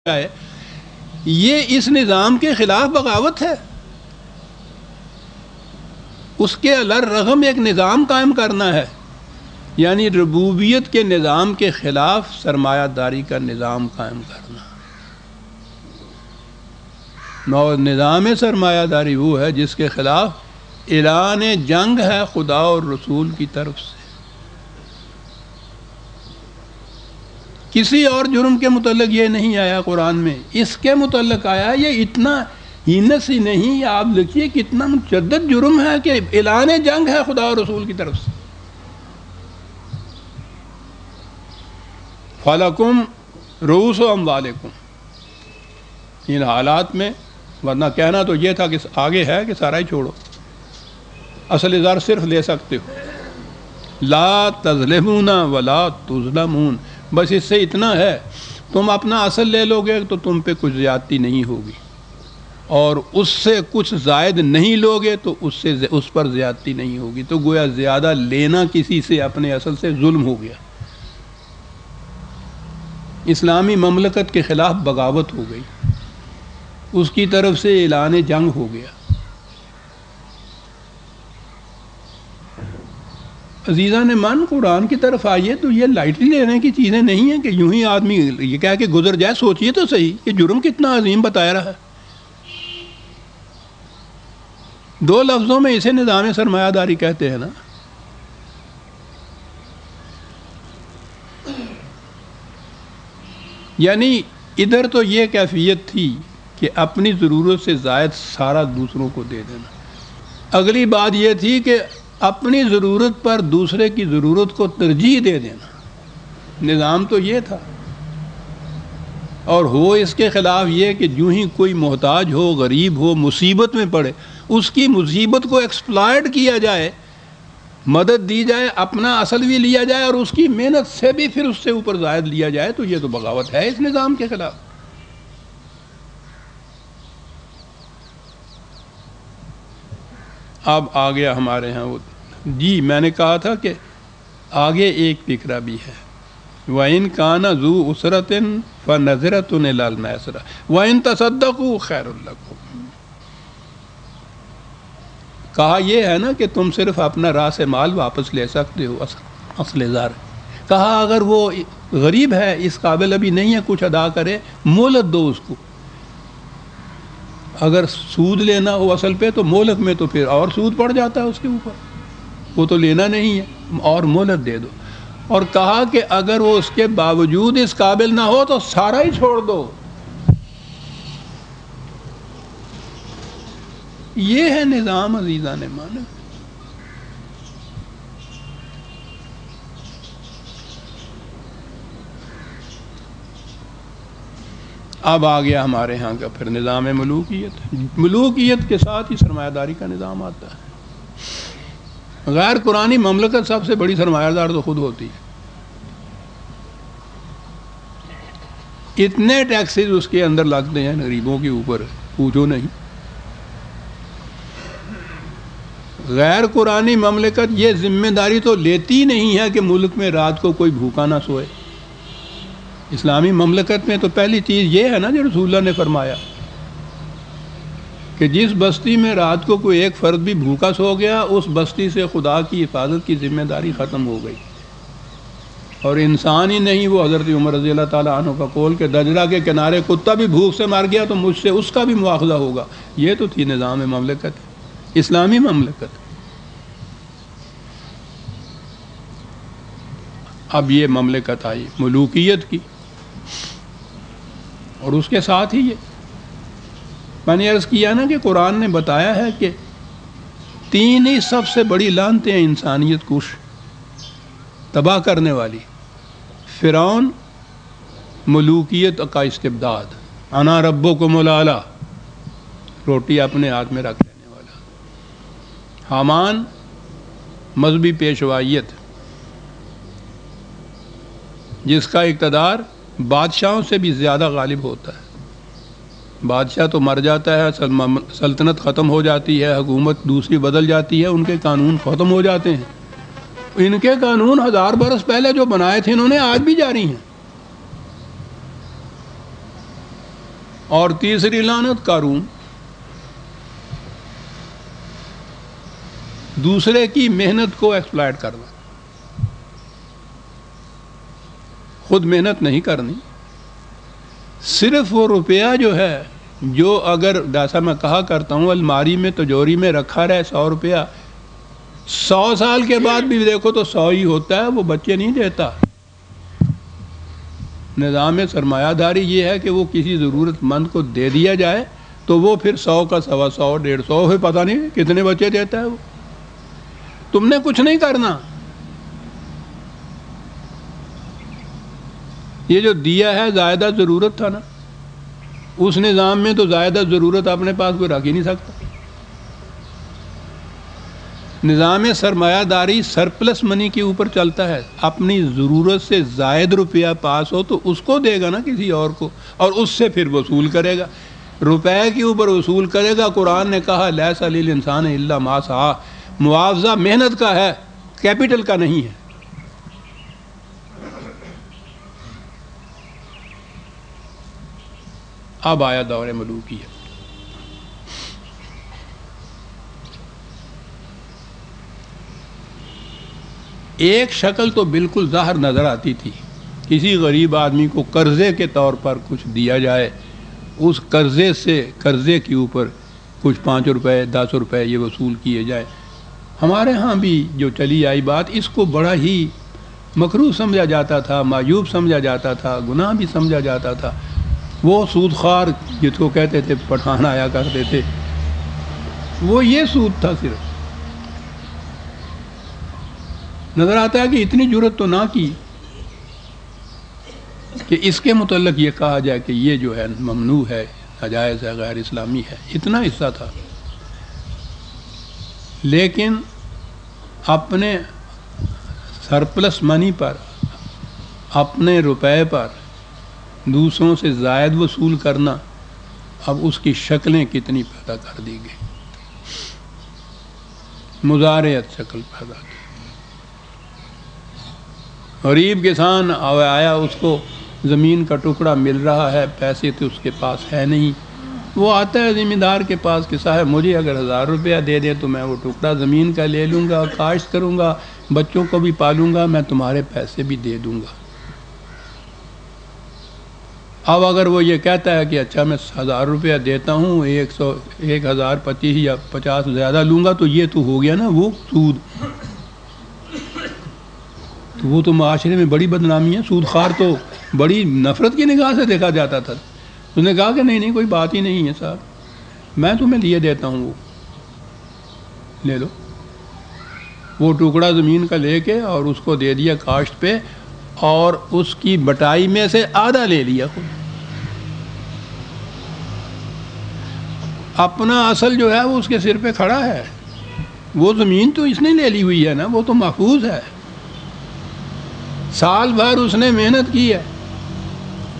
ہے، یہ اس نظام کے خلاف بغاوت ہے۔ اس کے الرغم ایک نظام قائم کرنا ہے، یعنی ربوبیت کے نظام کے خلاف سرمایہ داری کا نظام قائم کرنا۔ نظام سرمایہ داری وہ ہے جس کے خلاف اعلان جنگ ہے خدا اور رسول کی طرف سے۔ کسی اور جرم کے متعلق یہ نہیں آیا قرآن میں، اس کے متعلق آیا۔ یہ اتنا ہینس ہی نہیں، آپ لکھیے کتنا مشدد جرم ہے کہ اعلان جنگ ہے خدا اور رسول کی طرف سے۔ فَلَكُمْ رُؤُوسُ أَمْوَالِكُمْ، ان حالات میں، ورنہ کہنا تو یہ تھا کہ آگے ہے کہ سارا ہی چھوڑو، اصل زر صرف لے سکتے ہو۔ لا تظلمون ولا تظلمون، بس اس سے اتنا ہے، تم اپنا اصل لے لو گے تو تم پہ کچھ زیادتی نہیں ہوگی، اور اس سے کچھ زائد نہیں لوگے تو اس پر زیادتی نہیں ہوگی۔ تو گویا زیادہ لینا کسی سے اپنے اصل سے ظلم ہو گیا، اسلامی مملکت کے خلاف بغاوت ہو گئی، اس کی طرف سے اعلان جنگ ہو گیا۔ عزیزان من، قرآن کی طرف آئیے تو یہ لائٹلی لینے کی چیزیں نہیں ہیں کہ یوں ہی آدمی یہ کہہ کے گزر جائے۔ سوچئے تو صحیح کہ جرم کتنا عظیم بتایا رہا ہے۔ دو لفظوں میں اسے نظام سرمایہ داری کہتے ہیں نا۔ یعنی ادھر تو یہ کیفیت تھی کہ اپنی ضرورت سے زائد سارا دوسروں کو دے دینا، اگلی بات یہ تھی کہ اپنی ضرورت پر دوسرے کی ضرورت کو ترجیح دے دینا۔ نظام تو یہ تھا، اور ہو اس کے خلاف یہ کہ جو ہی کوئی محتاج ہو، غریب ہو، مصیبت میں پڑے، اس کی مصیبت کو ایکسپلائٹ کیا جائے، مدد دی جائے، اپنا اصل بھی لیا جائے اور اس کی محنت سے بھی پھر اس سے اوپر زائد لیا جائے، تو یہ تو بغاوت ہے اس نظام کے خلاف۔ اب آ گیا ہمارے ہاں وہ، جی میں نے کہا تھا کہ آگے ایک فکرہ بھی ہے، وَإِن كَانَ ذُو عُسْرَةٍ فَنَظِرَةٌ إِلَى الْمَيْسَرَةِ وَإِن تَصَدَّقُوا خَيْرٌ لَكُمْ۔ کہا یہ ہے نا کہ تم صرف اپنا راس مال واپس لے سکتے ہو، اصل زر۔ کہا اگر وہ غریب ہے، اس قابل ابھی نہیں ہے کچھ ادا کرے، مہلت دو اس کو۔ اگر سود لینا ہو اصل پہ تو مہلت میں تو پھر اور سود پڑ جاتا ہے اس کے اوپر، وہ تو لینا نہیں ہے، اور مہلت دے دو۔ اور کہا کہ اگر وہ اس کے باوجود اس قابل نہ ہو تو سارا ہی چھوڑ دو۔ یہ ہے نظام عزیزان مان۔ اب آ گیا ہمارے ہاں کا پھر نظام ملوکیت۔ ملوکیت کے ساتھ ہی سرمایہ داری کا نظام آتا ہے۔ غیر قرآنی مملکت سب سے بڑی سرمایہ دار تو خود ہوتی ہے۔ اتنے ٹیکسز اس کے اندر لگتے ہیں غریبوں کے اوپر، پوچھو نہیں۔ غیر قرآنی مملکت یہ ذمہ داری تو لیتی نہیں ہے کہ ملک میں رات کو کوئی بھوکا نہ سوئے۔ اسلامی مملکت میں تو پہلی چیز یہ ہے نا جو رسول اللہ نے فرمایا کہ جس بستی میں رات کو کوئی ایک فرد بھی بھوکا سو گیا، اس بستی سے خدا کی حفاظت کی ذمہ داری ختم ہو گئی۔ اور انسان ہی نہیں، وہ حضرت عمر رضی اللہ تعالیٰ عنہ کا قول کہ دجلہ کے کنارے کتا بھی بھوک سے مر گیا تو مجھ سے اس کا بھی مواخذہ ہوگا۔ یہ تو تھی نظام مملکت، اسلامی مملکت۔ اب یہ مملکت آئی ملوکیت کی، اور اس کے ساتھ ہی یہ میں نے عرض کیا نا کہ قرآن نے بتایا ہے کہ تین ہی سب سے بڑی لعنتیں ہیں انسانیت کش، تباہ کرنے والی: فرعون، ملوکیت کا استبداد، انا ربکم الاعلی، روٹی اپنے ہاتھ میں رکھ لینے والا، حامان، مذہبی پیشوائیت، جس کا اقتدار بادشاہوں سے بھی زیادہ غالب ہوتا ہے۔ بادشاہ تو مر جاتا ہے، سلطنت ختم ہو جاتی ہے، حکومت دوسری بدل جاتی ہے، ان کے قانون ختم ہو جاتے ہیں۔ ان کے قانون 1000 برس پہلے جو بنائے تھے انہوں نے آج بھی جاری ہیں۔ اور تیسری لعنت قارون، دوسرے کی محنت کو ایکسپلائٹ کرنا، خود محنت نہیں کرنی، صرف وہ روپیہ جو ہے جو اگر جیسا میں کہا کرتا ہوں الماری میں تجوری میں رکھا رہے 100 روپیہ 100 سال کے بعد بھی دیکھو تو 100 ہی ہوتا ہے، وہ بچے نہیں دیتا۔ نظام سرمایہ داری یہ ہے کہ وہ کسی ضرورت مند کو دے دیا جائے تو وہ پھر 100 کا 125 150 ہے، پتہ نہیں کتنے بچے دیتا ہے وہ۔ تم نے کچھ نہیں کرنا، یہ جو دیا ہے زائدہ ضرورت تھا نا، اس نظام میں تو زائدہ ضرورت اپنے پاس کوئی رکھ ہی نہیں سکتا۔ نظام سرمایہ داری سرپلس منی کے اوپر چلتا ہے، اپنی ضرورت سے زائد روپیہ پاس ہو تو اس کو دے گا نا کسی اور کو، اور اس سے پھر وصول کرے گا، روپے کے اوپر وصول کرے گا۔ قرآن نے کہا لیس للانسان الا ما سعی، معاوضہ محنت کا ہے، کیپٹل کا نہیں ہے۔ اب آیا دور ملوکیت۔ ایک شکل تو بالکل ظاہر نظر آتی تھی، کسی غریب آدمی کو قرضے کے طور پر کچھ دیا جائے، اس قرضے سے قرضے کے اوپر کچھ 5 روپے 10 روپے یہ وصول کیے جائے۔ ہمارے ہاں بھی جو چلی آئی بات، اس کو بڑا ہی مکروہ سمجھا جاتا تھا، معیوب سمجھا جاتا تھا، گناہ بھی سمجھا جاتا تھا۔ وہ سود خوار جس کو کہتے تھے پٹھان آیا کرتے تھے، وہ یہ سود تھا صرف۔ نظر آتا ہے کہ اتنی جرت تو نہ کی کہ اس کے متعلق یہ کہا جائے کہ یہ جو ہے ممنوع ہے، ناجائز ہے، غیر اسلامی ہے، اتنا حصہ تھا۔ لیکن اپنے سرپلس منی پر، اپنے روپے پر دوسروں سے زائد وصول کرنا، اب اس کی شکلیں کتنی پیدا کر دی گئی، مضارعت شکل پیدا کی۔ غریب کسان آیا، اس کو زمین کا ٹکڑا مل رہا ہے، پیسے تو اس کے پاس ہے نہیں، وہ آتا ہے ذمہ دار کے پاس کہ صاحب مجھے اگر 1000 روپیہ دے دیں تو میں وہ ٹکڑا زمین کا لے لوں گا، کاشت کروں گا، بچوں کو بھی پالوں گا، میں تمہارے پیسے بھی دے دوں گا۔ اب اگر وہ یہ کہتا ہے کہ اچھا میں 1000 روپیہ دیتا ہوں، 1025 یا 50 زیادہ لوں گا، تو یہ تو ہو گیا نا وہ سود، تو وہ تو معاشرے میں بڑی بدنامی ہے۔ سود خوار تو بڑی نفرت کی نگاہ سے دیکھا جاتا تھا۔ اس نے کہا کہ نہیں کوئی بات ہی نہیں ہے صاحب، میں تمہیں لیے دیتا ہوں، وہ لے لو۔ وہ ٹکڑا زمین کا لے کے اور اس کو دے دیا کاشت پہ، اور اس کی بٹائی میں سے آدھا لے لیا خود۔ اپنا اصل جو ہے وہ اس کے سر پہ کھڑا ہے، وہ زمین تو اس نے لے لی ہوئی ہے نا، وہ تو محفوظ ہے، سال بھر اس نے محنت کی ہے۔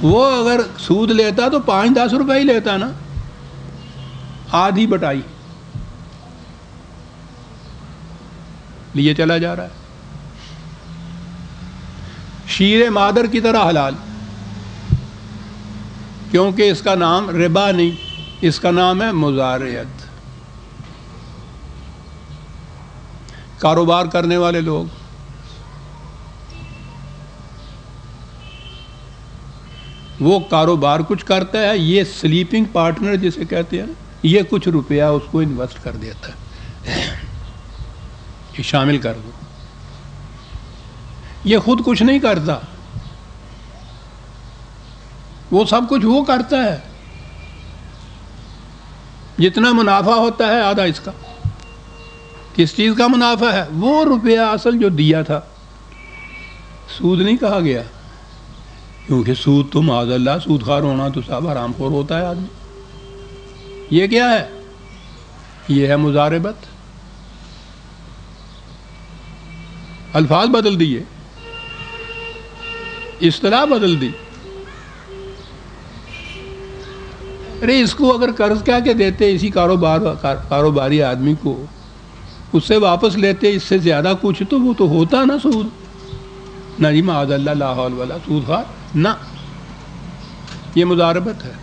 وہ اگر سود لیتا تو 5-10 روپے ہی لیتا نا، آدھی بٹائی لیے چلا جا رہا ہے، شیر مادر کی طرح حلال، کیونکہ اس کا نام ربا نہیں، اس کا نام ہے مضارعت۔ کاروبار کرنے والے لوگ، وہ کاروبار کچھ کرتا ہے، یہ سلیپنگ پارٹنر جسے کہتے ہیں، یہ کچھ روپیہ اس کو انویسٹ کر دیتا ہے کہ شامل کر دو۔ یہ خود کچھ نہیں کرتا، وہ سب کچھ وہ کرتا ہے، جتنا منافع ہوتا ہے آدھا اس کا۔ کس چیز کا منافع ہے؟ وہ روپیہ اصل جو دیا تھا، سود نہیں کہا گیا، کیونکہ سود تو معاذ اللہ، سود خوار ہونا تو صاحب حرام خور ہوتا ہے آدمی۔ یہ کیا ہے؟ یہ ہے مضاربت۔ الفاظ بدل دیے، اصطلاح بدل دی۔ ارے اس کو اگر قرض کیا کے دیتے اسی کاروباری آدمی کو، اس سے واپس لیتے اس سے زیادہ کچھ، تو وہ تو ہوتا نا سود۔ نہ جی معاذ اللہ، لا حول ولا، سود خوار نہ، یہ مضاربت ہے۔